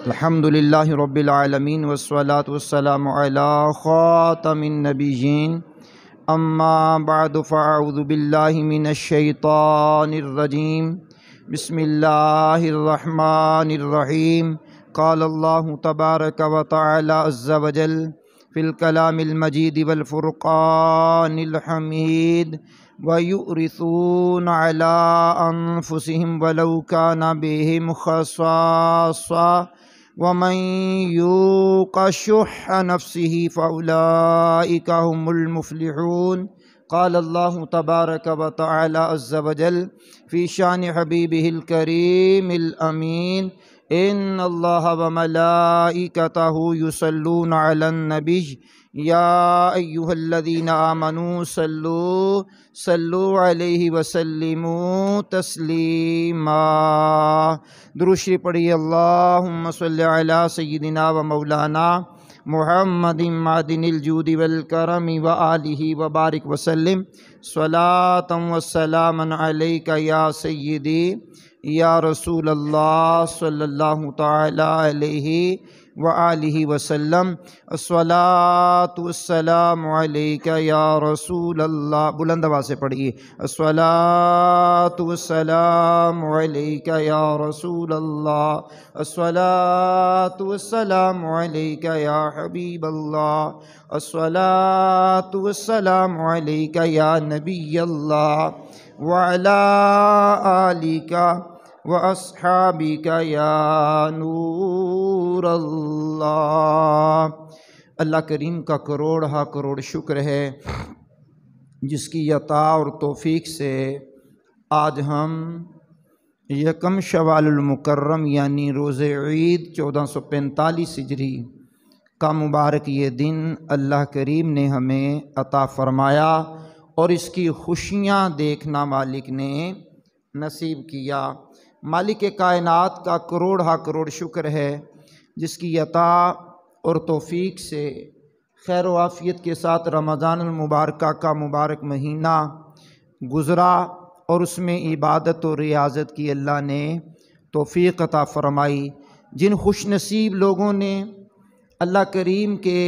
الحمدللہ رب العالمین والصلاة والسلام علی خاتم النبیین اما بعد فاعوذ باللہ من الشیطان الرجیم بسم اللہ الرحمن الرحیم قال اللہ تبارک و تعالی عز وجل فی الکلام المجید والفرقان الحمید وَيُؤْرِثُونَ عَلَىٰ أَنفُسِهِمْ وَلَوْ كَانَ بِهِمْ خَصَاصَةٌ وَمَن يُوقَ شُحَّ نَفْسِهِ فَأُولَٰئِكَ هُمُ الْمُفْلِحُونَ قال اللہ تبارک و تعالی عز وجل فی شان حبیبہ الکریم الامین ان اللہ وملائکتہ یصلون علی النبی یا ایہا الذین آمنوا صلوا علیہ وسلموا تسلیما۔ درود شریف پڑھیے۔ اللہم صلی علی سیدنا و مولانا محمد معدن الجود والکرم وآلہ وبارک وسلم صلاۃ و سلام علیک یا سیدی یا رسول اللہ صلی اللہ تعالی علیہ وآلہ وسلم الصلاۃ والسلام علیک یا رسول اللہ۔ بلند آواز سے پڑھیے۔ الصلاۃ والسلام علیک یا رسول اللہ، الصلاۃ والسلام علیک یا حبیب اللہ، الصلاۃ والسلام علیک یا نبی اللہ وعلی آلک وَأَصْحَابِكَ یا نور اللہ۔ اللہ کریم کا کروڑ کروڑ شکر ہے جس کی عطا اور توفیق سے آج ہم یکم شوال المکرم یعنی روز عید 1445 ہجری کا مبارک یہ دن اللہ کریم نے ہمیں عطا فرمایا اور اس کی خوشیاں دیکھنا مالک نے نصیب کیا۔ مالک کائنات کا کروڑ شکر ہے جس کی عطا اور توفیق سے خیر و عافیت کے ساتھ رمضان المبارکہ کا مبارک مہینہ گزرا اور اس میں عبادت و ریاضت کی اللہ نے توفیق عطا فرمائی۔ جن خوش نصیب لوگوں نے اللہ کریم کے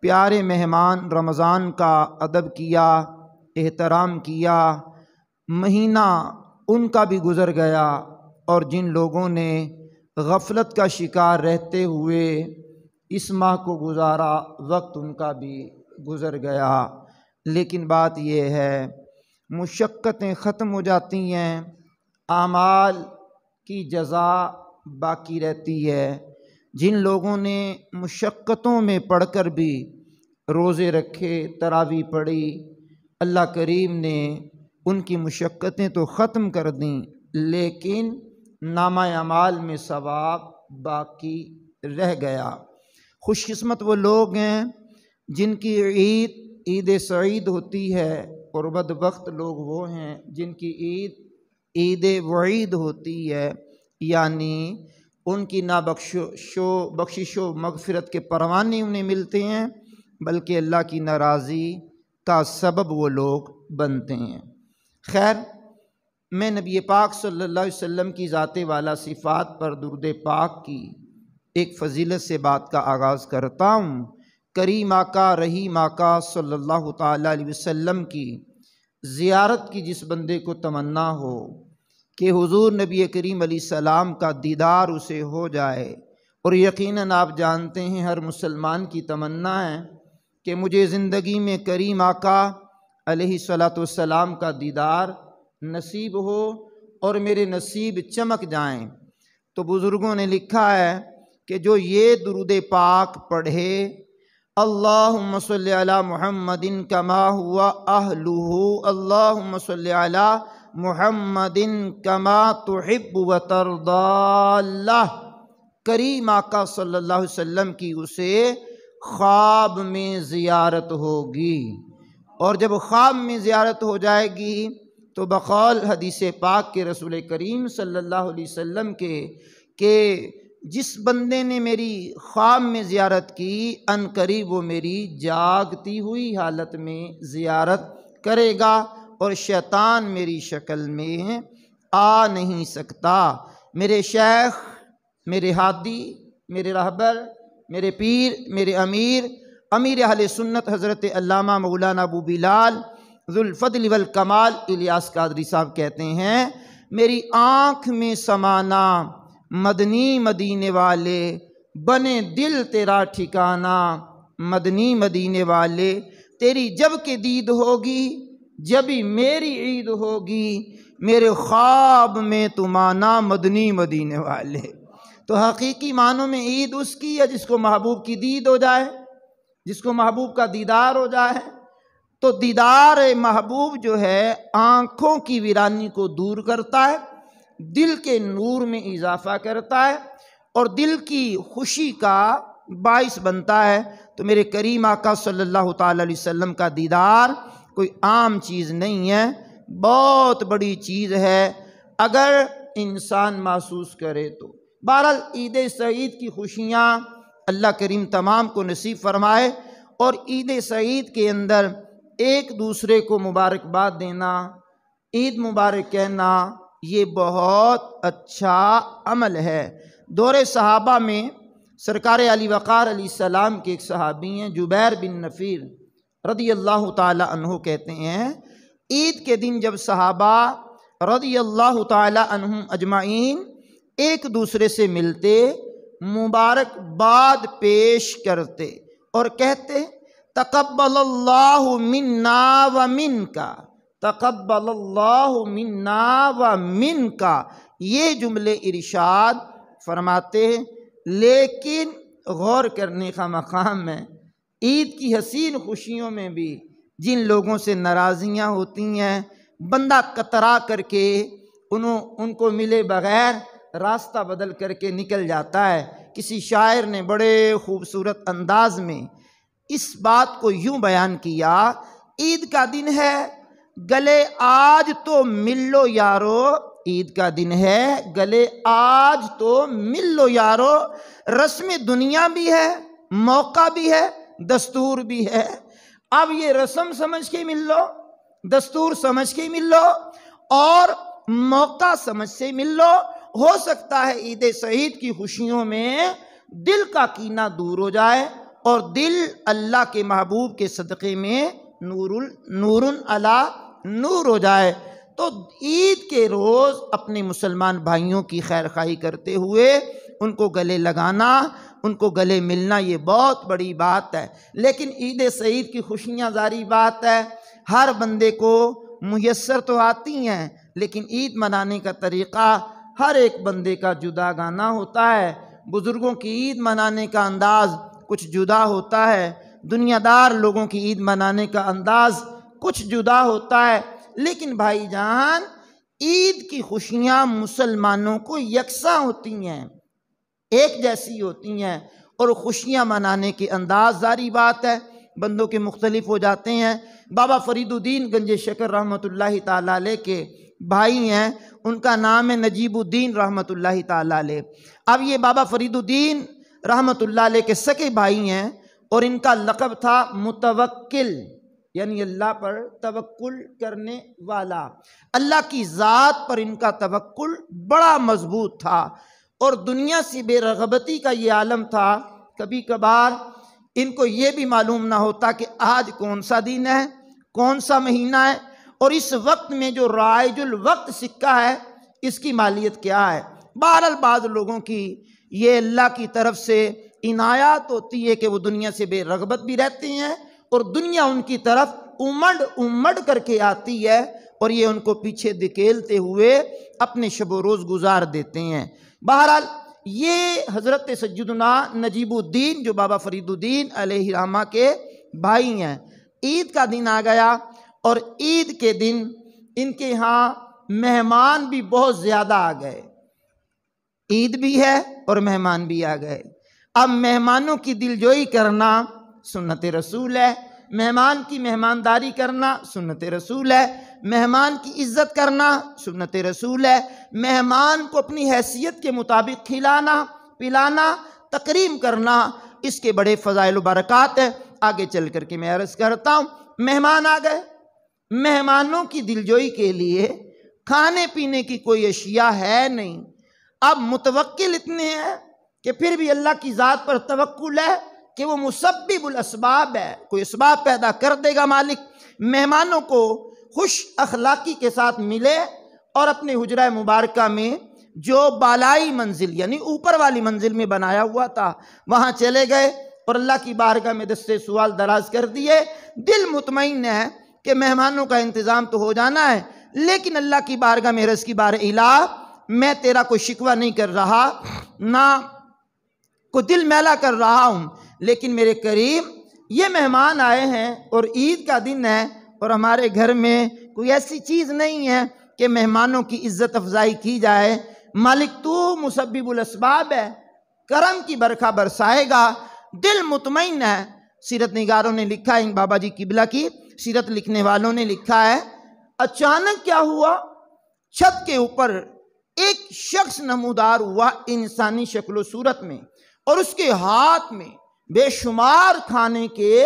پیارے مہمان رمضان کا ادب کیا، احترام کیا، مہینہ ان کا بھی گزر گیا، اور جن لوگوں نے غفلت کا شکار رہتے ہوئے اس ماہ کو گزارا وقت ان کا بھی گزر گیا۔ لیکن بات یہ ہے مشقتیں ختم ہو جاتی ہیں، اعمال کی جزا باقی رہتی ہے۔ جن لوگوں نے مشقتوں میں پڑھ کر بھی روزے رکھے، تراویح پڑھی، اللہ کریم نے ان کی مشقتیں تو ختم کر دیں، لیکن نامہ اعمال میں ثواب باقی رہ گیا۔ خوش قسمت وہ لوگ ہیں جن کی عید سعید ہوتی ہے، اور بدبخت لوگ وہ ہیں جن کی عید وعید ہوتی ہے، یعنی ان کی نہ بخشش و مغفرت کے پروانے انہیں ملتے ہیں بلکہ اللہ کی ناراضی کا سبب وہ لوگ بنتے ہیں۔ خیر، میں نبی پاک صلی اللہ علیہ وسلم کی ذات والا صفات پر درود پاک کی ایک فضیلت سے بات کا آغاز کرتا ہوں۔ کریم آقا رحیم آقا صلی اللہ تعالی علیہ وسلم کی زیارت کی جس بندے کو تمنا ہو کہ حضور نبی کریم علیہ السلام کا دیدار اسے ہو جائے، اور یقیناً آپ جانتے ہیں ہر مسلمان کی تمنا ہے کہ مجھے زندگی میں کریم آقا علیہ السلام کا دیدار نصیب ہو اور میرے نصیب چمک جائیں۔ تو بزرگوں نے لکھا ہے کہ جو یہ درود پاک پڑھے، اللہم صلی علی محمد کما ہوا اہلہ، اللہم صلی علی محمد کما تحب و ترضی، اللہ کریم آقا صلی اللہ علیہ وسلم کی اسے خواب میں زیارت ہوگی، اور جب خواب میں زیارت ہو جائے گی تو بقول حدیث پاک کے رسول کریم صلی اللہ علیہ وسلم کے کہ جس بندے نے میری خواب میں زیارت کی ان قریب وہ میری جاگتی ہوئی حالت میں زیارت کرے گا، اور شیطان میری شکل میں آ نہیں سکتا۔ میرے شیخ میرے ہادی، میرے رہبر، میرے پیر، میرے امیر اہل سنت حضرت علامہ مولانا ابو بلال ذو الفضل والکمال الیاس قادری صاحب کہتے ہیں، میری آنکھ میں سمانا مدنی مدینے والے، بنے دل تیرا ٹھکانہ مدنی مدینے والے، تیری جب کہ دید ہوگی جبھی میری عید ہوگی، میرے خواب میں تم آنا مدنی مدینے والے۔ تو حقیقی معنوں میں عید اس کی ہے جس کو محبوب کی دید ہو جائے، جس کو محبوب کا دیدار ہو جائے۔ تو دیدار محبوب جو ہے آنکھوں کی ویرانی کو دور کرتا ہے، دل کے نور میں اضافہ کرتا ہے اور دل کی خوشی کا باعث بنتا ہے۔ تو میرے کریم آقا صلی اللہ تعالی علیہ وسلم کا دیدار کوئی عام چیز نہیں ہے، بہت بڑی چیز ہے اگر انسان محسوس کرے تو۔ بہرحال عید سعید کی خوشیاں اللہ کریم تمام کو نصیب فرمائے، اور عید سعید کے اندر ایک دوسرے کو مبارکباد دینا، عید مبارک کہنا، یہ بہت اچھا عمل ہے۔ دور صحابہ میں سرکار علی وقار علیہ السلام کے ایک صحابی ہیں جبیر بن نفیر رضی اللہ تعالی عنہ، کہتے ہیں عید کے دن جب صحابہ رضی اللہ تعالی عنہم اجمعین ایک دوسرے سے ملتے، مبارکباد پیش کرتے اور کہتے تقبل اللہ منا و منکا، تقبل اللہ منا و منکا، یہ جملے ارشاد فرماتے ہیں۔ لیکن غور کرنے کا مقام ہے، عید کی حسین خوشیوں میں بھی جن لوگوں سے ناراضیاں ہوتی ہیں، بندہ کترا کر کے ان کو ملے بغیر راستہ بدل کر کے نکل جاتا ہے۔ کسی شاعر نے بڑے خوبصورت انداز میں اس بات کو یوں بیان کیا، عید کا دن ہے گلے آج تو مل لو یارو، عید کا دن ہے گلے آج تو مل لو یارو، رسم دنیا بھی ہے، موقع بھی ہے، دستور بھی ہے۔ اب یہ رسم سمجھ کے مل لو، دستور سمجھ کے مل لو اور موقع سمجھ سے مل لو۔ ہو سکتا ہے عید سعید کی خوشیوں میں دل کا کینہ دور ہو جائے اور دل اللہ کے محبوب کے صدقے میں نور علی نور ہو جائے۔ تو عید کے روز اپنے مسلمان بھائیوں کی خیر خواہی کرتے ہوئے ان کو گلے لگانا، ان کو گلے ملنا، یہ بہت بڑی بات ہے۔ لیکن عید سعید کی خوشیاں ظاہری بات ہے ہر بندے کو میسر تو آتی ہیں، لیکن عید منانے کا طریقہ ہر ایک بندے کا جدا گانا ہوتا ہے۔ بزرگوں کی عید منانے کا انداز کچھ جدا ہوتا ہے، دنیا دار لوگوں کی عید منانے کا انداز کچھ جدا ہوتا ہے، لیکن بھائی جان عید کی خوشیاں مسلمانوں کو یکساں ہوتی ہیں، ایک جیسی ہوتی ہیں، اور خوشیاں منانے کے انداز ظاہری بات ہے بندوں کے مختلف ہو جاتے ہیں۔ بابا فرید الدین گنج شکر رحمۃ اللہ تعالی علیہ کے بھائی ہیں، ان کا نام ہے نجیب الدین رحمۃ اللہ تعالی علیہ۔ اب یہ بابا فرید الدین رحمۃ اللہ علیہ کے سکے بھائی ہیں اور ان کا لقب تھا متوکل، یعنی اللہ پر توکل کرنے والا، اللہ کی ذات پر ان کا توکل بڑا مضبوط تھا اور دنیا سے بے رغبتی کا یہ عالم تھا۔ کبھی کبھار ان کو یہ بھی معلوم نہ ہوتا کہ آج کون سا دن ہے، کون سا مہینہ ہے، اور اس وقت میں جو رائج الوقت سکہ ہے اس کی مالیت کیا ہے۔ بہرحال بعض لوگوں کی یہ اللہ کی طرف سے عنایات ہوتی ہے کہ وہ دنیا سے بے رغبت بھی رہتے ہیں اور دنیا ان کی طرف امڑ کر کے آتی ہے اور یہ ان کو پیچھے دھکیلتے ہوئے اپنے شب و روز گزار دیتے ہیں۔ بہرحال یہ حضرت سیدنا نجیب الدین جو بابا فرید الدین علیہ رحمہ کے بھائی ہیں، عید کا دن آ گیا اور عید کے دن ان کے ہاں مہمان بھی بہت زیادہ آ گئے، عید بھی ہے اور مہمان بھی آ گئے۔ اب مہمانوں کی دلجوئی کرنا سنت رسول ہے، مہمان کی مہمانداری کرنا سنت رسول ہے، مہمان کی عزت کرنا سنت رسول ہے، مہمان کو اپنی حیثیت کے مطابق کھلانا پلانا تکریم کرنا، اس کے بڑے فضائل و برکات ہیں۔ آگے چل کر کے میں عرض کرتا ہوں، مہمان آ گئے، مہمانوں کی دلجوئی کے لیے کھانے پینے کی کوئی اشیاء ہے نہیں۔ اب متوکل اتنے ہیں کہ پھر بھی اللہ کی ذات پر توکل ہے کہ وہ مسبب الاسباب ہے، کوئی اسباب پیدا کر دے گا مالک، مہمانوں کو خوش اخلاقی کے ساتھ ملے اور اپنے حجرہ مبارکہ میں جو بالائی منزل یعنی اوپر والی منزل میں بنایا ہوا تھا وہاں چلے گئے اور اللہ کی بارگاہ میں دستے سوال دراز کر دیے۔ دل مطمئن ہے کہ مہمانوں کا انتظام تو ہو جانا ہے، لیکن اللہ کی بارگاہ میں عرض کی بار الہ میں تیرا کوئی شکوہ نہیں کر رہا، نہ کوئی دل میلا کر رہا ہوں، لیکن میرے کریم یہ مہمان آئے ہیں اور عید کا دن ہے اور ہمارے گھر میں کوئی ایسی چیز نہیں ہے کہ مہمانوں کی عزت افزائی کی جائے، مالک تو مسبب الاسباب ہے، کرم کی برکھا برسائے گا، دل مطمئن ہے۔ سیرت نگاروں نے لکھا ہے، بابا جی قبلہ کی سیرت لکھنے والوں نے لکھا ہے، اچانک کیا ہوا، چھت کے اوپر ایک شخص نمودار ہوا انسانی شکل و صورت میں، اور اس کے ہاتھ میں بے شمار کھانے کے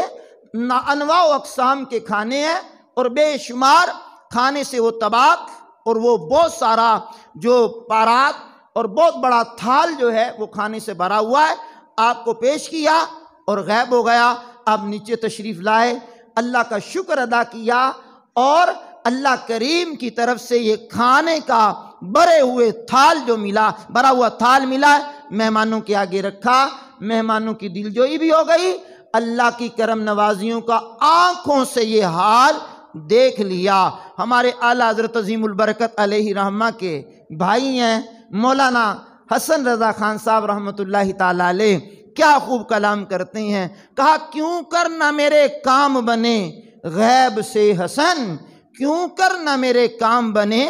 انواع و اقسام کے کھانے ہیں، اور بے شمار کھانے سے وہ طباق اور وہ بہت سارا جو پارات اور بہت بڑا تھال جو ہے وہ کھانے سے بھرا ہوا ہے، آپ کو پیش کیا اور غائب ہو گیا۔ آپ نیچے تشریف لائے، اللہ کا شکر ادا کیا، اور اللہ کریم کی طرف سے یہ کھانے کا بھرے ہوئے تھال جو ملا، بھرا ہوا تھال ملا، مہمانوں کے آگے رکھا، مہمانوں کی دلجوئی بھی ہو گئی، اللہ کی کرم نوازیوں کا آنکھوں سے یہ حال دیکھ لیا۔ ہمارے اعلیٰ حضرت عظیم البرکت علیہ رحمہ کے بھائی ہیں مولانا حسن رضا خان صاحب رحمۃ اللہ تعالیٰ علیہ، کیا خوب کلام کرتے ہیں، کہا کیوں کر نہ میرے کام بنے غیب سے حسن، کیوں کر نہ میرے کام بنے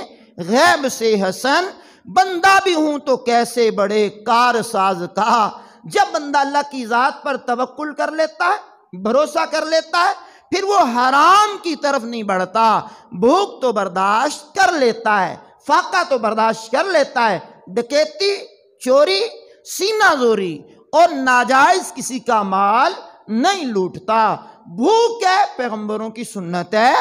غیب سے حسن، بندہ بھی ہوں تو کیسے بڑے کار ساز کا۔ جب بندہ اللہ کی ذات پر توکل کر لیتا ہے، بھروسہ کر لیتا ہے، پھر وہ حرام کی طرف نہیں بڑھتا، بھوک تو برداشت کر لیتا ہے، فاقہ تو برداشت کر لیتا ہے، ڈکیتی، چوری، سینہ زوری اور ناجائز کسی کا مال نہیں لوٹتا۔ بھوک ہے پیغمبروں کی سنت ہے،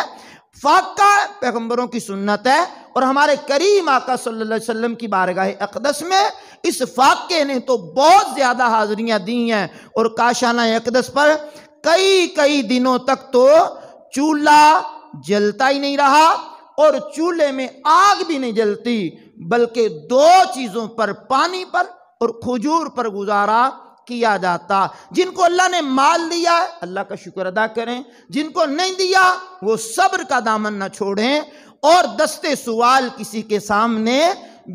فاقہ پیغمبروں کی سنت ہے، اور ہمارے کریم آقا صلی اللہ علیہ وسلم کی بارگاہ اقدس میں اس فاقے نے تو بہت زیادہ حاضریاں دی ہیں، اور کاشانہ اقدس پر کئی دنوں تک تو چولہا جلتا ہی نہیں رہا، اور چولہے میں آگ بھی نہیں جلتی، بلکہ دو چیزوں پر، پانی پر اور کھجور پر گزارا کیا جاتا۔ جن کو اللہ نے مال دیا ہے اللہ کا شکر ادا کریں، جن کو نہیں دیا وہ صبر کا دامن نہ چھوڑیں، اور دستے سوال کسی کے سامنے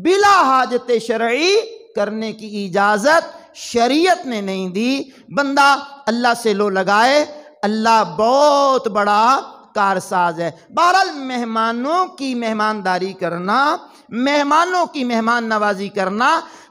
بلا حاجت شرعی کرنے کی اجازت شریعت نے نہیں دی۔ بندہ اللہ سے لو لگائے، اللہ بہت بڑا کارساز ہے۔ بہرحال مہمانوں کی مہمانداری کرنا، مہمانوں کی مہمان نوازی کرنا،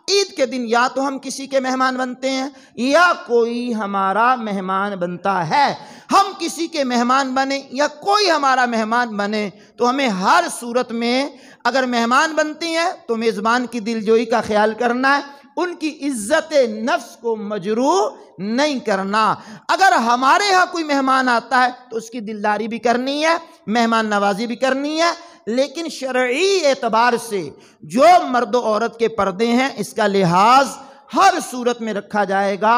عید کے دن یا تو ہم کسی کے مہمان بنتے ہیں یا کوئی ہمارا مہمان بنتا ہے۔ ہم کسی کے مہمان بنے یا کوئی ہمارا مہمان بنے تو ہمیں ہر صورت میں اگر مہمان بنتے ہیں تو میزبان کی دلجوئی کا خیال کرنا ہے، ان کی عزت نفس کو مجروح نہیں کرنا۔ اگر ہمارے ہاں کوئی مہمان آتا ہے تو اس کی دلداری بھی کرنی ہے، مہمان نوازی بھی کرنی ہے، لیکن شرعی اعتبار سے جو مرد و عورت کے پردے ہیں اس کا لحاظ ہر صورت میں رکھا جائے گا۔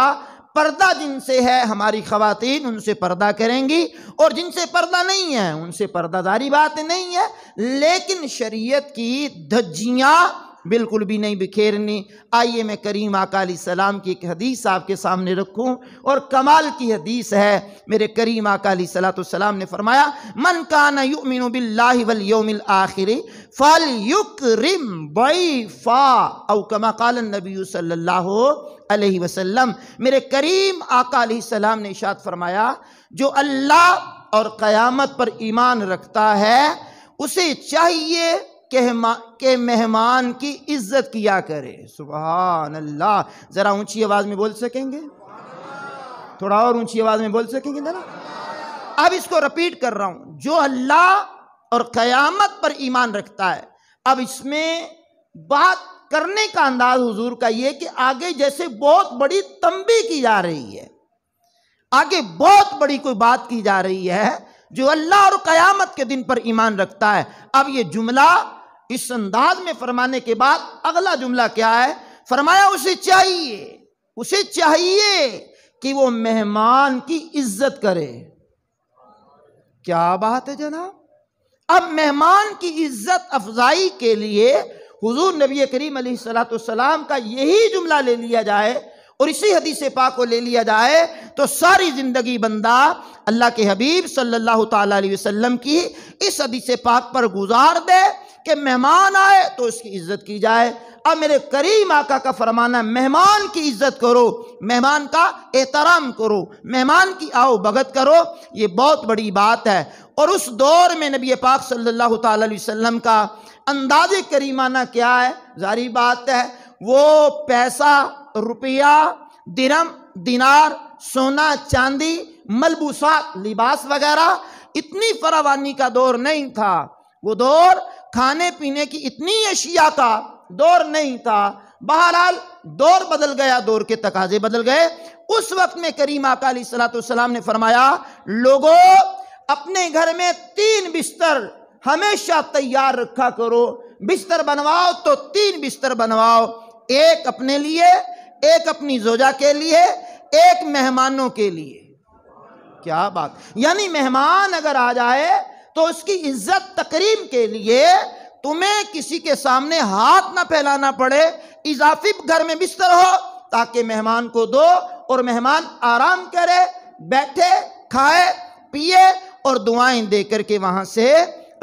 پردہ جن سے ہے ہماری خواتین ان سے پردہ کریں گی، اور جن سے پردہ نہیں ہے ان سے پردہ داری بات نہیں ہے، لیکن شریعت کی دھجیاں بالکل بھی نہیں بکھیرنی۔ آئیے میں کریم آقا علیہ السلام کی ایک حدیث آپ کے سامنے رکھوں، اور کمال کی حدیث ہے۔ میرے کریم آقا علیہ السلام نے فرمایا، من کان یؤمن باللہ والیوم الآخر فلیکرم ضیفا، او کما قال النبی صلی اللہ علیہ وسلم۔ میرے کریم آقا علیہ السلام نے ارشاد فرمایا، جو اللہ اور قیامت پر ایمان رکھتا ہے اسے چاہیے کہ مہمان کی عزت کیا کرے۔ سبحان اللہ۔ ذرا اونچی آواز میں بول سکیں گے؟ تھوڑا اور اونچی آواز میں بول سکیں گے ذرا؟ اب اس کو رپیٹ کر رہا ہوں، جو اللہ اور قیامت پر ایمان رکھتا ہے۔ اب اس میں بات کرنے کا انداز حضور کا یہ کہ آگے جیسے بہت بڑی تنبیہ کی جا رہی ہے، آگے بہت بڑی کوئی بات کی جا رہی ہے، جو اللہ اور قیامت کے دن پر ایمان رکھتا ہے۔ اب یہ جملہ اس انداز میں فرمانے کے بعد اگلا جملہ کیا ہے؟ فرمایا اسے چاہیے کہ وہ مہمان کی عزت کرے۔ کیا بات ہے جناب! اب مہمان کی عزت افزائی کے لیے حضور نبی کریم علیہ السلام کا یہی جملہ لے لیا جائے اور اسی حدیث پاک کو لے لیا جائے تو ساری زندگی بندہ اللہ کے حبیب صلی اللہ تعالیٰ علیہ وسلم کی اس حدیث پاک پر گزار دے کہ مہمان آئے تو اس کی عزت کی جائے۔ اب میرے کریم آقا کا فرمانا مہمان کی عزت کرو، مہمان کا احترام کرو، مہمان کی آؤ بھگت کرو، یہ بہت بڑی بات ہے۔ اور اس دور میں نبی پاک صلی اللہ تعالیٰ علیہ وسلم کا انداز کریمانہ کیا ہے؟ ظاہری بات ہے وہ پیسہ، روپیہ، درہم، دینار، سونا، چاندی، ملبوسات، لباس وغیرہ اتنی فراوانی کا دور نہیں تھا۔ وہ دور کھانے پینے کی اتنی اشیاء کا دور نہیں تھا۔ بہرحال دور بدل گیا، دور کے تقاضے بدل گئے۔ اس وقت میں کریم آقا علیہ السلام نے فرمایا لوگوں اپنے گھر میں 3 بستر ہمیشہ تیار رکھا کرو۔ بستر بنواؤ تو 3 بستر بنواؤ، ایک اپنے لیے، ایک اپنی زوجہ کے لیے، ایک مہمانوں کے لیے۔ کیا بات! یعنی مہمان اگر آ جائے تو اس کی عزت تکریم کے لیے تمہیں کسی کے سامنے ہاتھ نہ پھیلانا پڑے، اضافی گھر میں بستر ہو تاکہ مہمان کو دو اور مہمان آرام کرے، بیٹھے، کھائے، پیے اور دعائیں دے کر کے وہاں سے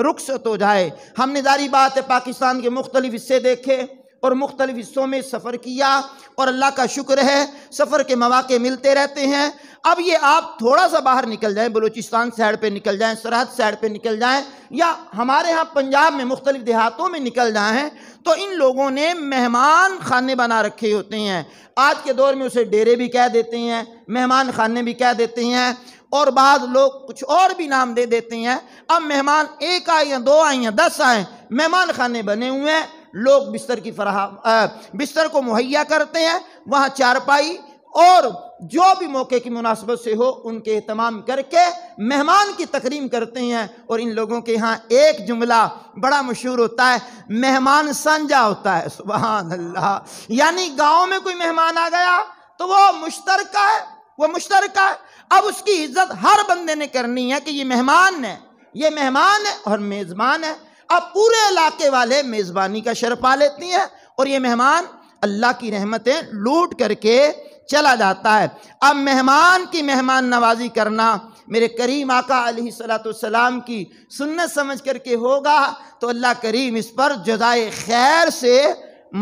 رخصت ہو جائے۔ ہم نے ظاہری بات ہے پاکستان کے مختلف حصے دیکھے اور مختلف حصوں میں سفر کیا اور اللہ کا شکر ہے سفر کے مواقع ملتے رہتے ہیں۔ اب یہ آپ تھوڑا سا باہر نکل جائیں، بلوچستان سائڈ پہ نکل جائیں، سرحد سائڈ پہ نکل جائیں، یا ہمارے ہاں پنجاب میں مختلف دیہاتوں میں نکل جائیں تو ان لوگوں نے مہمان خانے بنا رکھے ہوتے ہیں۔ آج کے دور میں اسے ڈیرے بھی کہہ دیتے ہیں، مہمان خانے بھی کہہ دیتے ہیں، اور بعض لوگ کچھ اور بھی نام دے دیتے ہیں۔ اب مہمان 1 آئے یا 2 آئے یا 10 آئیں، مہمان خانے بنے ہوئے ہیں، لوگ بستر کو مہیا کرتے ہیں، وہاں چارپائی اور جو بھی موقع کی مناسبت سے ہو ان کے اہتمام کر کے مہمان کی تکریم کرتے ہیں۔ اور ان لوگوں کے ہاں ایک جملہ بڑا مشہور ہوتا ہے، مہمان سانجا ہوتا ہے۔ سبحان اللہ! یعنی گاؤں میں کوئی مہمان آ گیا تو وہ مشترکہ ہے، اب اس کی عزت ہر بندے نے کرنی ہے کہ یہ مہمان ہے اور میزبان ہے۔ اب پورے علاقے والے میزبانی کا شرف لیتی ہیں اور یہ مہمان اللہ کی رحمتیں لوٹ کر کے چلا جاتا ہے۔ اب مہمان کی مہمان نوازی کرنا میرے کریم آقا علیہ السلام کی سنت سمجھ کر کے ہوگا تو اللہ کریم اس پر جزائے خیر سے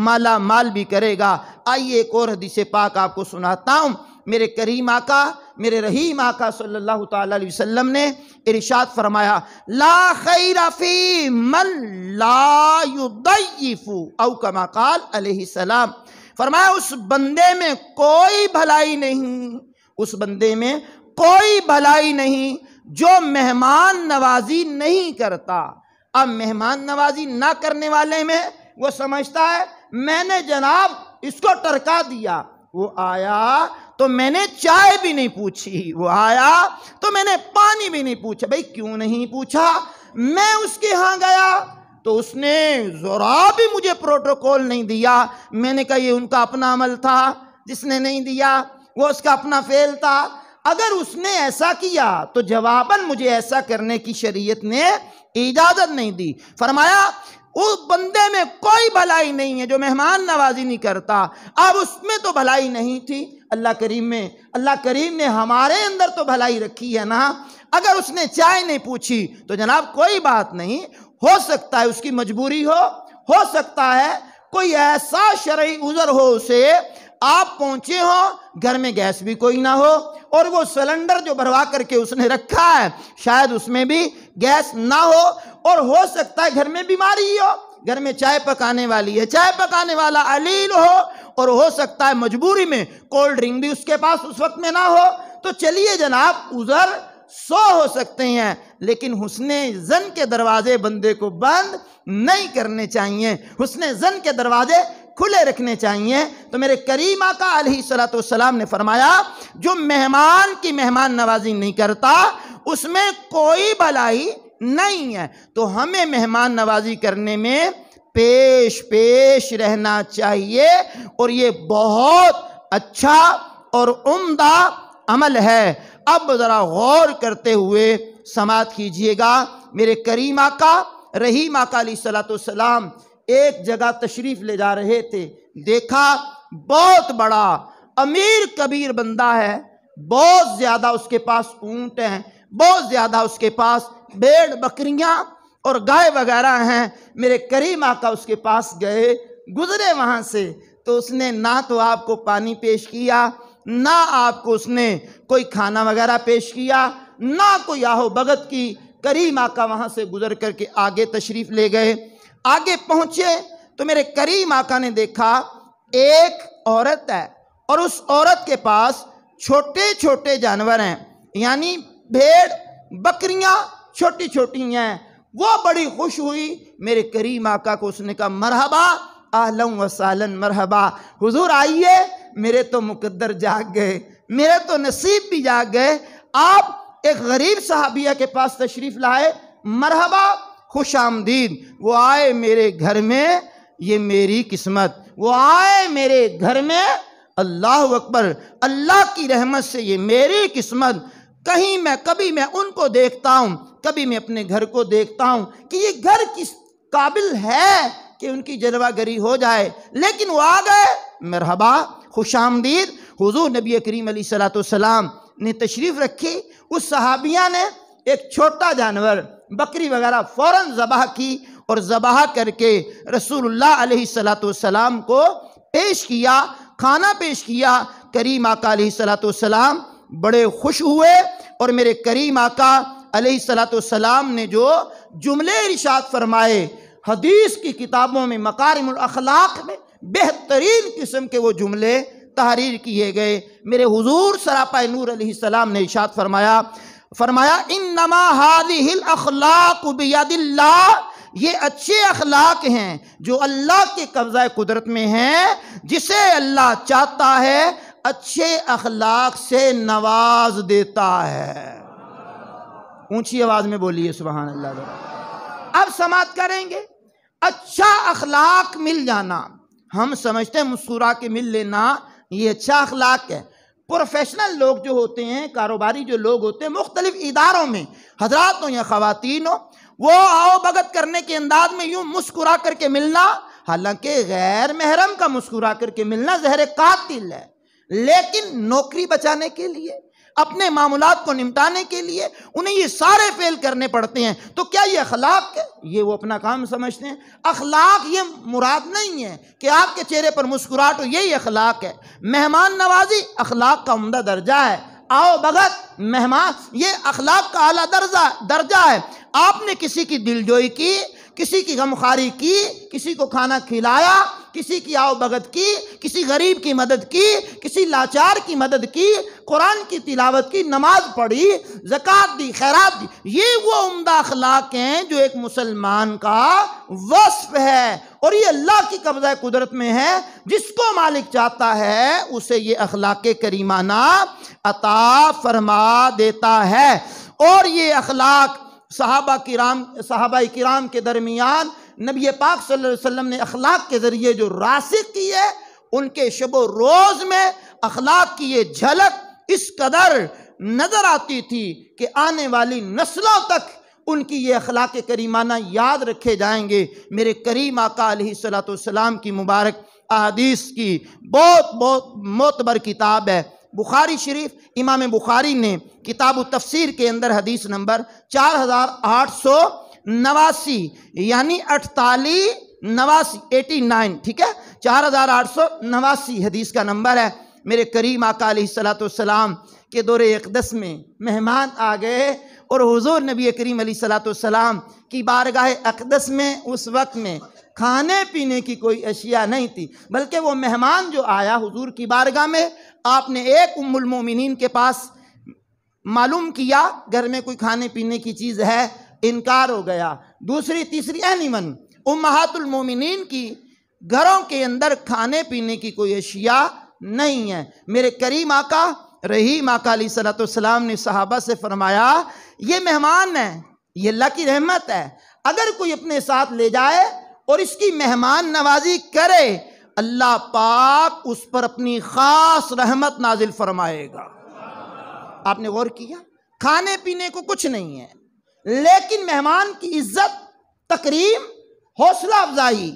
مالا مال بھی کرے گا۔ آئیے ایک اور حدیث پاک آپ کو سناتا ہوں۔ میرے کریم آقا، میرے رحیم آقا صلی اللہ تعالیٰ علیہ وسلم نے ارشاد فرمایا لا خیر فی من لا یضیف او کما قال علیہ السلام۔ فرمایا اس بندے میں کوئی بھلائی نہیں جو مہمان نوازی نہیں کرتا۔ اب مہمان نوازی نہ کرنے والے میں وہ سمجھتا ہے میں نے جناب اس کو ٹرکا دیا، وہ آیا تو میں نے چائے بھی نہیں پوچھی، وہ آیا تو میں نے پانی بھی نہیں پوچھا۔ بھئی کیوں نہیں پوچھا؟ میں اس کے ہاں گیا تو اس نے ذرا بھی مجھے پروٹوکول نہیں دیا۔ میں نے کہا یہ ان کا اپنا عمل تھا، جس نے نہیں دیا وہ اس کا اپنا فعل تھا۔ اگر اس نے ایسا کیا تو جواباً مجھے ایسا کرنے کی شریعت نے اجازت نہیں دی۔ فرمایا اس بندے میں کوئی بھلائی نہیں ہے جو مہمان نوازی نہیں کرتا۔ اب اس میں تو بھلائی نہیں تھی، اللہ کریم نے ہمارے اندر تو بھلائی رکھی ہے نا۔ اگر اس نے چائے نہیں پوچھی تو جناب کوئی بات نہیں، ہو سکتا ہے اس کی مجبوری ہو سکتا ہے کوئی ایسا شرعی عذر ہو اسے، آپ پہنچے ہو گھر میں گیس بھی کوئی نہ ہو اور وہ سلنڈر جو بھروا کر کے اس نے رکھا ہے شاید اس میں بھی گیس نہ ہو، اور ہو سکتا ہے گھر میں بیماری ہو، گھر میں چائے پکانے والی ہے، چائے پکانے والا علیل ہو، اور ہو سکتا ہے مجبوری میں کولڈ ڈرنک بھی اس کے پاس اس وقت میں نہ ہو، تو چلیے جناب عذر 100 ہو سکتے ہیں، لیکن حسن ظن کے دروازے بندے کو بند نہیں کرنے چاہیے، حسن ظن کے دروازے کھلے رکھنے چاہیے۔ تو میرے کریم آقا علیہ السلام نے فرمایا جو مہمان کی مہمان نوازی نہیں کرتا اس میں کوئی بھلائی نہیں ہے۔ تو ہمیں مہمان نوازی کرنے میں پیش پیش رہنا چاہیے، اور یہ بہت اچھا اور عمدہ عمل ہے۔ اب ذرا غور کرتے ہوئے سماعت کیجئے گا۔ میرے کریم آقا رحیم آقا علیہ السلام ایک جگہ تشریف لے جا رہے تھے، دیکھا بہت بڑا امیر کبیر بندہ ہے، بہت زیادہ اس کے پاس اونٹ ہیں، بہت زیادہ اس کے پاس بھیڑ بکریاں اور گائے وغیرہ ہیں۔ میرے کریم آقا اس کے پاس گئے، گزرے وہاں سے، تو اس نے نہ تو آپ کو پانی پیش کیا، نہ آپ کو اس نے کوئی کھانا وغیرہ پیش کیا، نہ کوئی آہو بغت کی۔ کریم آقا وہاں سے گزر کر کے آگے تشریف لے گئے۔ آگے پہنچے تو میرے کریم آقا نے دیکھا ایک عورت ہے، اور اس عورت کے پاس چھوٹے چھوٹے جانور ہیں، یعنی بھیڑ بکریاں چھوٹی چھوٹی ہیں۔ وہ بڑی خوش ہوئی، میرے کریم آقا کو اس نے کہا مرحبا اہلا و سہلا، مرحبا حضور آئیے، میرے تو مقدر جاگ گئے، میرے تو نصیب بھی جاگ گئے، آپ ایک غریب صحابیہ کے پاس تشریف لائے، مرحبا خوش آمدید۔ وہ آئے میرے گھر میں، یہ میری قسمت، وہ آئے میرے گھر میں، اللہ اکبر، اللہ کی رحمت سے یہ میری قسمت۔ کبھی میں ان کو دیکھتا ہوں، کبھی میں اپنے گھر کو دیکھتا ہوں کہ یہ گھر کس قابل ہے کہ ان کی جلوہ گری ہو جائے، لیکن وہ آ گئے، مرحبا خوش آمدید۔ حضور نبی کریم علیہ السلام نے تشریف رکھی، اس صحابیہ نے ایک چھوٹا جانور بکری وغیرہ فوراً ذبح کی، اور ذبح کر کے رسول اللہ علیہ السلام کو پیش کیا، کھانا پیش کیا۔ کریم آقا علیہ السلام بڑے خوش ہوئے، اور میرے کریم آقا علیہ السلام نے جو جملے ارشاد فرمائے، حدیث کی کتابوں میں مکارم الاخلاق میں بہترین قسم کے وہ جملے تحریر کیے گئے۔ میرے حضور سراپا نور علیہ السلام نے ارشاد فرمایا انما هذه الاخلاق بید اللہ، یہ اچھے اخلاق ہیں جو اللہ کے قبضہ قدرت میں ہیں، جسے اللہ چاہتا ہے اچھے اخلاق سے نواز دیتا ہے۔ اونچی آواز میں بولیے سبحان اللہ۔ اب سماعت کریں گے، اچھا اخلاق مل جانا، ہم سمجھتے ہیں مسکرا کے مل لینا یہ اچھا اخلاق ہے۔ پروفیشنل لوگ جو ہوتے ہیں، کاروباری جو لوگ ہوتے ہیں مختلف اداروں میں، حضرات ہوں یا خواتین ہوں، وہ آؤ بھگت کرنے کے انداز میں یوں مسکرا کر کے ملنا، حالانکہ غیر محرم کا مسکرا کر کے ملنا زہر قاتل ہے، لیکن نوکری بچانے کے لیے، اپنے معاملات کو نمٹانے کے لیے انہیں یہ سارے فعل کرنے پڑتے ہیں۔ تو کیا یہ اخلاق ہے؟ یہ وہ اپنا کام سمجھتے ہیں۔ اخلاق یہ مراد نہیں ہے کہ آپ کے چہرے پر مسکراہٹ ہو، یہی اخلاق ہے۔ مہمان نوازی اخلاق کا عمدہ درجہ ہے، آؤ بھگت مہمان یہ اخلاق کا اعلیٰ درجہ ہے۔ آپ نے کسی کی دلجوئی کی، کسی کی غمخواری کی، کسی کو کھانا کھلایا، کسی کی آؤ بھگت کی، کسی غریب کی مدد کی، کسی لاچار کی مدد کی، قرآن کی تلاوت کی، نماز پڑھی، زکوٰۃ دی، خیرات دی، یہ وہ عمدہ اخلاق ہیں جو ایک مسلمان کا وصف ہے، اور یہ اللہ کی قبضہ قدرت میں ہے۔ جس کو مالک چاہتا ہے اسے یہ اخلاق کریمانہ عطا فرما دیتا ہے۔ اور یہ اخلاق صحابہ کرام کے درمیان نبی پاک صلی اللہ علیہ وسلم نے اخلاق کے ذریعے جو راسخ کی ہے، ان کے شب و روز میں اخلاق کی یہ جھلک اس قدر نظر آتی تھی کہ آنے والی نسلوں تک ان کی یہ اخلاق کریمانہ یاد رکھے جائیں گے۔ میرے کریم آقا علیہ السلام کی مبارک احادیث کی بہت معتبر کتاب ہے بخاری شریف۔ امام بخاری نے کتاب التفسیر کے اندر حدیث نمبر 4889 یعنی 89، ٹھیک ہے، 4889 حدیث کا نمبر ہے۔ میرے کریم آقا علیہ السلام کے دور اقدس میں مہمان آ گئے، اور حضور نبی کریم علیہ السلام کی بارگاہ اقدس میں اس وقت میں کھانے پینے کی کوئی اشیاء نہیں تھی، بلکہ وہ مہمان جو آیا حضور کی بارگاہ میں، آپ نے ایک ام المومنین کے پاس معلوم کیا گھر میں کوئی کھانے پینے کی چیز ہے، انکار ہو گیا۔ دوسری تیسری اینیون امہات المومنین کی گھروں کے اندر کھانے پینے کی کوئی اشیاء نہیں ہے۔ میرے کریم آقا رحیم آقا علیہ السلام نے صحابہ سے فرمایا یہ مہمان ہے، یہ اللہ کی رحمت ہے، اگر کوئی اپنے ساتھ لے جائے اور اس کی مہمان نوازی کرے، اللہ پاک اس پر اپنی خاص رحمت نازل فرمائے گا۔ آپ نے غور کیا؟ کھانے پینے کو کچھ نہیں ہے، لیکن مہمان کی عزت، تکریم، حوصلہ افزائی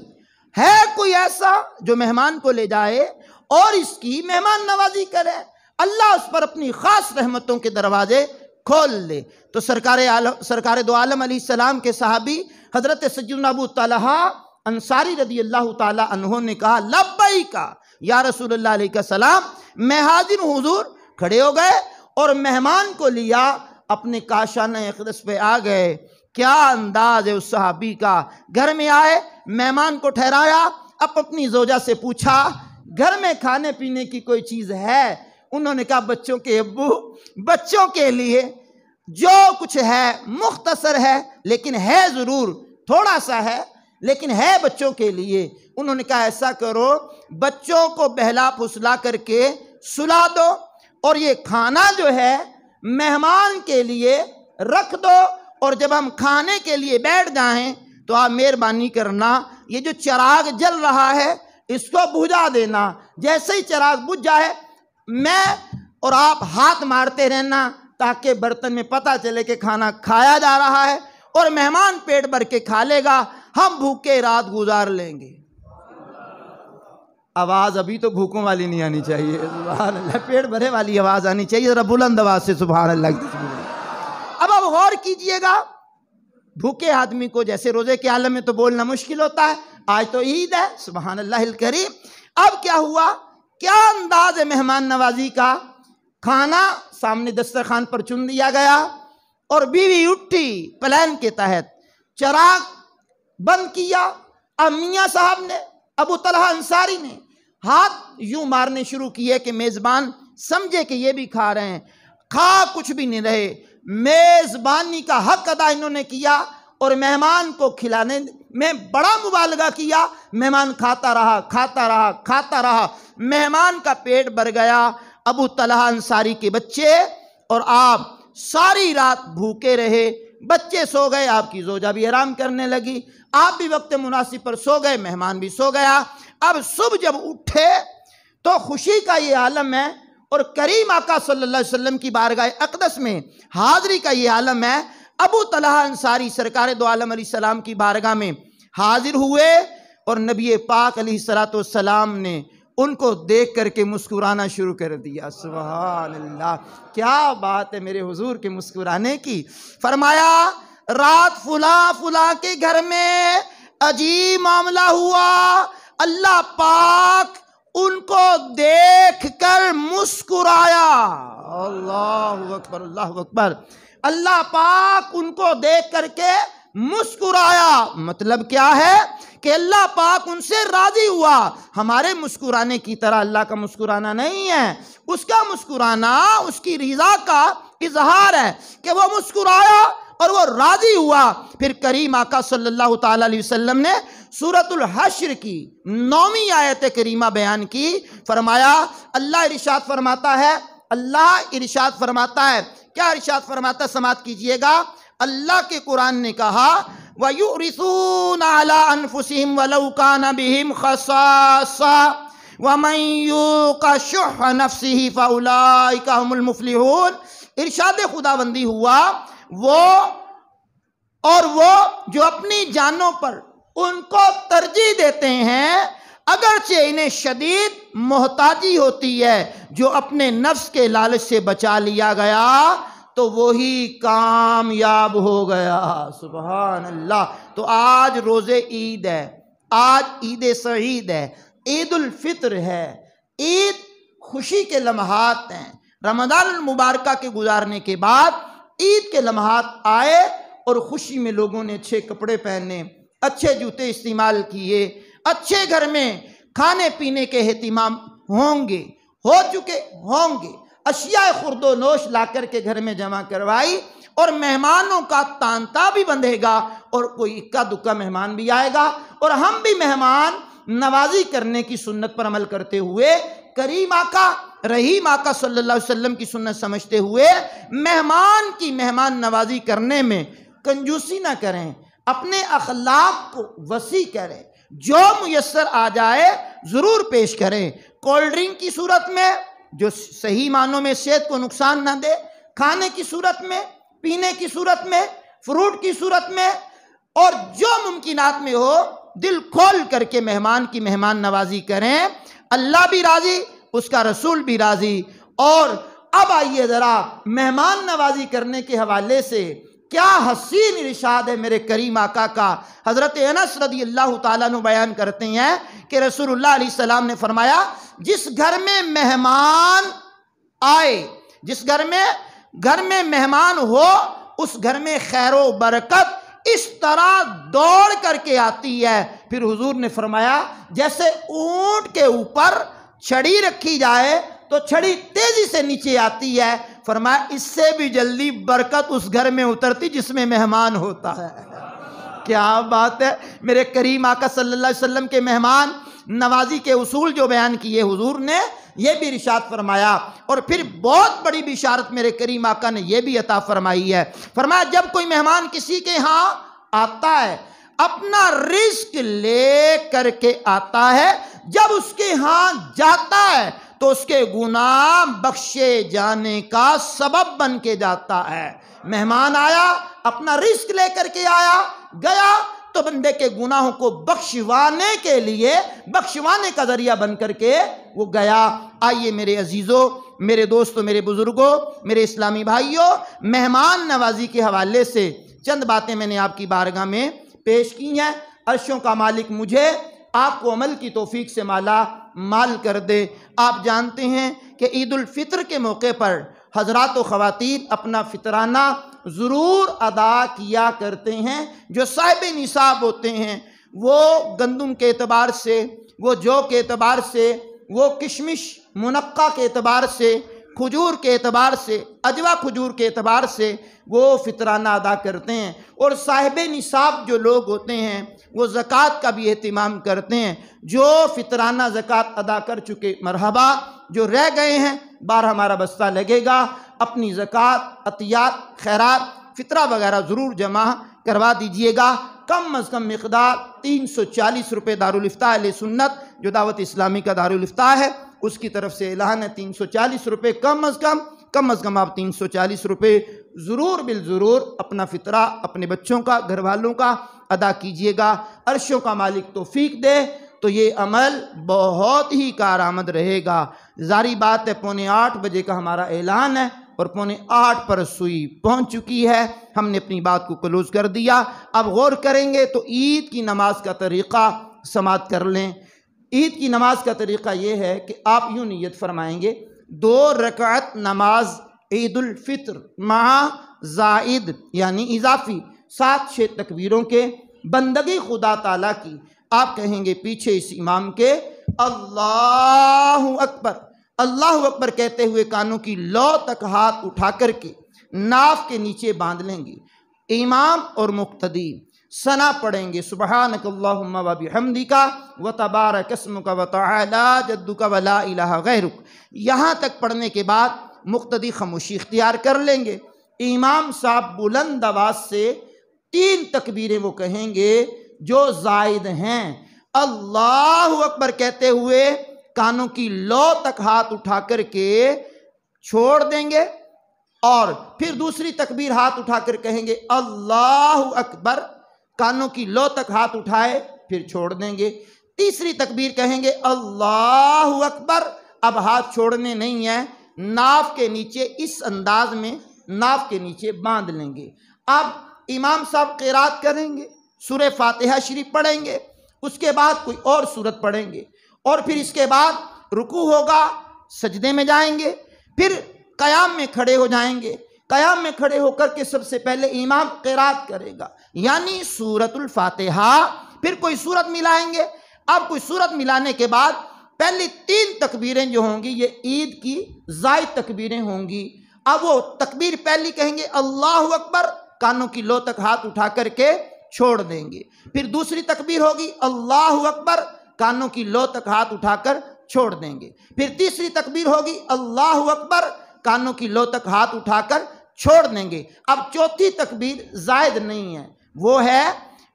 ہے۔ کوئی ایسا جو مہمان کو لے جائے اور اس کی مہمان نوازی کرے، اللہ اس پر اپنی خاص رحمتوں کے دروازے کھول لے۔ تو سرکار دو عالم علیہ السلام کے صحابی حضرت سیدنا ابو طلحہ انصاری رضی اللہ تعالی عنہ نے کہا لبیک یا رسول اللہ علیہ السلام، میں حاضر ہوں حضور۔ کھڑے ہو گئے اور مہمان کو لیا، اپنے کاشانہ اقدس پہ آ گئے۔ کیا انداز ہے اس صحابی کا! گھر میں آئے، مہمان کو ٹھہرایا، اب اپنی زوجہ سے پوچھا گھر میں کھانے پینے کی کوئی چیز ہے؟ انہوں نے کہا بچوں کے ابو، بچوں کے لیے جو کچھ ہے مختصر ہے، لیکن ہے ضرور، تھوڑا سا ہے لیکن ہے بچوں کے لیے۔ انہوں نے کہا ایسا کرو، بچوں کو بہلا پھسلا کر کے سلا دو، اور یہ کھانا جو ہے مہمان کے لیے رکھ دو، اور جب ہم کھانے کے لیے بیٹھ جائیں تو آپ مہربانی کرنا یہ جو چراغ جل رہا ہے اس کو بجھا دینا۔ جیسے ہی چراغ بجھ جائے میں اور آپ ہاتھ مارتے رہنا تاکہ برتن میں پتہ چلے کہ کھانا کھایا جا رہا ہے، اور مہمان پیٹ بھر کے کھا لے گا، ہم بھوکے رات گزار لیں گے۔ آواز ابھی تو بھوکوں والی نہیں آنی چاہیے، سبحان اللہ، پیٹ بھرے والی آواز آنی چاہیے، ذرا بلند آواز سے سبحان اللہ۔ اب غور کیجئے گا، بھوکے آدمی کو جیسے روزے کے عالم میں تو بولنا مشکل ہوتا ہے، آج تو عید ہے، سبحان اللہ الکریم۔ اب کیا ہوا؟ کیا انداز ہے مہمان نوازی کا! کھانا سامنے دسترخوان پر چن دیا گیا، اور بیوی اٹھی پلان کے تحت، چراغ بند کیا۔ اب میاں صاحب نے، ابو طلحہ انصاری نے ہاتھ یوں مارنے شروع کیے کہ میزبان سمجھے کہ یہ بھی کھا رہے ہیں۔ کھا کچھ بھی نہیں رہے، میزبانی کا حق ادا انہوں نے کیا، اور مہمان کو کھلانے میں بڑا مبالغہ کیا۔ مہمان کھاتا رہا، کھاتا رہا، کھاتا رہا، مہمان کا پیٹ بھر گیا۔ ابو طلحہ انصاری کے بچے اور آپ ساری رات بھوکے رہے، بچے سو گئے، آپ کی زوجہ بھی آرام کرنے لگی، آپ بھی وقت مناسب پر سو گئے، مہمان بھی سو گیا۔ اب صبح جب اٹھے تو خوشی کا یہ عالم ہے، اور کریم آقا صلی اللہ علیہ وسلم کی بارگاہ اقدس میں حاضری کا یہ عالم ہے۔ ابو طلحہ انصاری سرکار دو عالم علیہ السلام کی بارگاہ میں حاضر ہوئے، اور نبی پاک علیہ السلام نے ان کو دیکھ کر کے مسکرانا شروع کر دیا۔ سبحان اللہ، کیا بات ہے میرے حضور کے مسکرانے کی! فرمایا رات فلاں فلاں کے گھر میں عجیب معاملہ ہوا، اللہ پاک ان کو دیکھ کر مسکرایا۔ اللہ اکبر، اللہ اکبر! اللہ پاک ان کو دیکھ کر کے مسکرایا۔ مطلب کیا ہے کہ اللہ پاک ان سے راضی ہوا۔ ہمارے مسکرانے کی طرح اللہ کا مسکرانا نہیں ہے، اس کا مسکرانا اس کی رضا کا اظہار ہے کہ وہ مسکرایا اور وہ راضی ہوا۔ پھر کریم آقا صلی اللہ تعالی علیہ وسلم نے سورۃ الحشر کی 9ویں آیت کریمہ بیان کی۔ فرمایا اللہ ارشاد فرماتا ہے، اللہ ارشاد فرماتا ہے، کیا ارشاد فرماتا ہے؟ سماعت کیجئے گا۔ اللہ کے قرآن نے کہا وَيُؤْرِثُونَ عَلَىٰ أَنفُسِهِمْ وَلَوْ كَانَ بِهِمْ خَصَاصَةٌ وَمَنْ يُوقَ شُحَّ نَفْسِهِ فَأُولَٰئِكَ هُمُ الْمُفْلِحُونَ۔ ارشاد خداوندی ہوا وہ جو اپنی جانوں پر ان کو ترجیح دیتے ہیں، اگرچہ انہیں شدید محتاجی ہوتی ہے، جو اپنے نفس کے لالچ سے بچا لیا گیا تو وہی کامیاب ہو گیا۔ سبحان اللہ۔ تو آج روز عید ہے، آج عید سعید ہے، عید الفطر ہے، عید خوشی کے لمحات ہیں۔ رمضان المبارکہ کے گزارنے کے بعد عید کے لمحات آئے، اور خوشی میں لوگوں نے اچھے کپڑے پہنے، اچھے جوتے استعمال کیے، اچھے گھر میں کھانے پینے کے اہتمام ہوں گے، ہو چکے ہوں گے، اشیاء خرد و نوش لا کر کے گھر میں جمع کروائی، اور مہمانوں کا تانتا بھی بندھے گا، اور کوئی اکا دکا مہمان بھی آئے گا، اور ہم بھی مہمان نوازی کرنے کی سنت پر عمل کرتے ہوئے، کریم آقا رحیم آقا صلی اللہ علیہ وسلم کی سنت سمجھتے ہوئے مہمان کی مہمان نوازی کرنے میں کنجوسی نہ کریں، اپنے اخلاق کو وسیع کریں، جو میسر آ جائے ضرور پیش کریں۔ کولڈ ڈرنک کی صورت میں جو صحیح معنوں میں صحت کو نقصان نہ دے، کھانے کی صورت میں، پینے کی صورت میں، فروٹ کی صورت میں، اور جو ممکنات میں ہو دل کھول کر کے مہمان کی مہمان نوازی کریں۔ اللہ بھی راضی، اس کا رسول بھی راضی۔ اور اب آئیے ذرا مہمان نوازی کرنے کے حوالے سے کیا حسین ارشاد ہے میرے کریم آقا کا۔ حضرت انس رضی اللہ تعالیٰ عنہ بیان کرتے ہیں کہ رسول اللہ علیہ السلام نے فرمایا، جس گھر میں مہمان آئے، جس گھر میں مہمان ہو، اس گھر میں خیر و برکت اس طرح دوڑ کر کے آتی ہے۔ پھر حضور نے فرمایا جیسے اونٹ کے اوپر چھڑی رکھی جائے تو چھڑی تیزی سے نیچے آتی ہے، فرمایا اس سے بھی جلدی برکت اس گھر میں اترتی جس میں مہمان ہوتا ہے۔ کیا بات ہے، میرے کریم آقا صلی اللہ علیہ وسلم کے مہمان نوازی کے اصول جو بیان کیے حضور نے، یہ بھی ارشاد فرمایا۔ اور پھر بہت بڑی بشارت میرے کریم آقا نے یہ بھی عطا فرمائی ہے، فرمایا جب کوئی مہمان کسی کے ہاں آتا ہے اپنا رزق لے کر کے آتا ہے، جب اس کے ہاں جاتا ہے تو اس کے گناہ بخشے جانے کا سبب بن کے جاتا ہے۔ مہمان آیا، اپنا رزق لے کر کے آیا، گیا تو بندے کے گناہوں کو بخشوانے کے لیے، بخشوانے کا ذریعہ بن کر کے وہ گیا۔ آئیے میرے عزیزوں، میرے دوستوں، میرے بزرگوں، میرے اسلامی بھائیوں، مہمان نوازی کے حوالے سے چند باتیں میں نے آپ کی بارگاہ میں پیش کی ہیں۔ عرشوں کا مالک مجھے آپ کو عمل کی توفیق سے مالا مال کر دے۔ آپ جانتے ہیں کہ عید الفطر کے موقع پر حضرات و خواتین اپنا فطرانہ ضرور ادا کیا کرتے ہیں۔ جو صاحب نصاب ہوتے ہیں وہ گندم کے اعتبار سے، وہ جو کے اعتبار سے، وہ کشمش منقع کے اعتبار سے، کھجور کے اعتبار سے، اجوا کھجور کے اعتبار سے وہ فطرانہ ادا کرتے ہیں۔ اور صاحب نصاب جو لوگ ہوتے ہیں وہ زکوٰۃ کا بھی اہتمام کرتے ہیں۔ جو فطرانہ زکوٰۃ ادا کر چکے مرحبا، جو رہ گئے ہیں بار ہمارا بستہ لگے گا، اپنی زکوٰۃ، عطیات، خیرات، فطرہ وغیرہ ضرور جمع کروا دیجئے گا۔ کم از کم مقدار 340 روپے دارالافتاء اہل سنت جو دعوت اسلامی کا دارالافتاء ہے اس کی طرف سے اعلان ہے، 340 روپے کم از کم آپ 340 روپے ضرور بالضرور اپنا فطرہ اپنے بچوں کا، گھر والوں کا ادا کیجئے گا۔ عرشوں کا مالک توفیق دے تو یہ عمل بہت ہی کارآمد رہے گا۔ ظاہری بات ہے 7:45 بجے کا ہمارا اعلان ہے اور 7:45 پر سوئی پہنچ چکی ہے، ہم نے اپنی بات کو کلوز کر دیا۔ اب غور کریں گے تو عید کی نماز کا طریقہ سماعت کر لیں۔ عید کی نماز کا طریقہ یہ ہے کہ آپ یوں نیت فرمائیں گے، 2 رکعت نماز عید الفطر مع زائد یعنی اضافی 7-6 تکبیروں کے، بندگی خدا تعالیٰ کی۔ آپ کہیں گے پیچھے اس امام کے اللہ اکبر، اللہ اکبر کہتے ہوئے کانوں کی لو تک ہاتھ اٹھا کر کے ناف کے نیچے باندھ لیں گے۔ امام اور مقتدی ثنا پڑھیں گے، سبحانک اللہم و بحمدک و تبارک اسمک و تعالی جدک و لا الہ غیرک۔ یہاں تک پڑھنے کے بعد مقتدی خاموشی اختیار کر لیں گے۔ امام صاحب بلند آواز سے 3 تکبیریں وہ کہیں گے جو زائد ہیں۔ اللہ اکبر کہتے ہوئے کانوں کی لو تک ہاتھ اٹھا کر کے چھوڑ دیں گے، اور پھر دوسری تکبیر ہاتھ اٹھا کر کہیں گے اللہ اکبر، کانوں کی لو تک ہاتھ اٹھائے پھر چھوڑ دیں گے۔ تیسری تکبیر کہیں گے اللہ اکبر، اب ہاتھ چھوڑنے نہیں ہیں، ناف کے نیچے اس انداز میں ناف کے نیچے باندھ لیں گے۔ اب امام صاحب قرات کریں گے، سورہ فاتحہ شریف پڑھیں گے، اس کے بعد کوئی اور سورت پڑھیں گے، اور پھر اس کے بعد رکوع ہوگا، سجدے میں جائیں گے، پھر قیام میں کھڑے ہو جائیں گے۔ قیام میں کھڑے ہو کر کے سب سے پہلے امام قرات کرے گا یعنی سورۃ الفاتحہ، پھر کوئی سورت ملائیں گے۔ اب کوئی سورت ملانے کے بعد پہلی 3 تکبیریں جو ہوں گی یہ عید کی زائد تکبیریں ہوں گی۔ اب وہ تکبیر پہلی کہیں گے اللہ اکبر، کانوں کی لو تک ہاتھ اٹھا کر کے چھوڑ دیں گے۔ پھر دوسری تکبیر ہوگی اللہ اکبر، کانوں کی لو تک ہاتھ اٹھا کر چھوڑ دیں گے۔ پھر تیسری تکبیر ہوگی اللہ اکبر، کانوں کی لو تک ہاتھ اٹھا کر چھوڑ دیں گے۔ اب چوتھی تکبیر زائد نہیں ہے، وہ ہے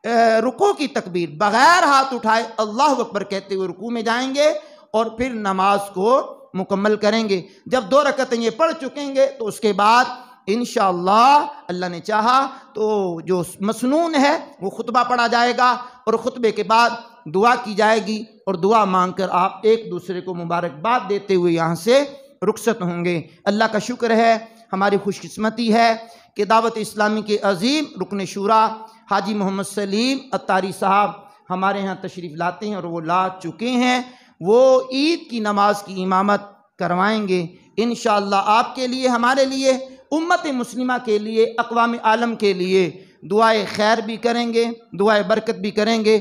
رکوع کی تکبیر بغیر ہاتھ اٹھائے اللہ اکبر کہتے ہوئے رکوع میں جائیں گے اور پھر نماز کو مکمل کریں گے۔ جب 2 رکعتیں یہ پڑھ چکیں گے تو اس کے بعد انشاءاللہ اللہ نے چاہا تو جو مسنون ہے وہ خطبہ پڑھا جائے گا، اور خطبے کے بعد دعا کی جائے گی، اور دعا مانگ کر آپ ایک دوسرے کو مبارکباد دیتے ہوئے یہاں سے رخصت ہوں گے۔ اللہ کا شکر ہے، ہماری خوش قسمتی ہے کہ دعوت اسلامی کے عظیم رکن شورا حاجی محمد سلیم اتاری صاحب ہمارے ہاں تشریف لاتے ہیں، اور وہ لا چکے ہیں۔ وہ عید کی نماز کی امامت کروائیں گے انشاءاللہ۔ آپ کے لیے، ہمارے لیے، امت مسلمہ کے لیے، اقوام عالم کے لیے دعائے خیر بھی کریں گے، دعائے برکت بھی کریں گے۔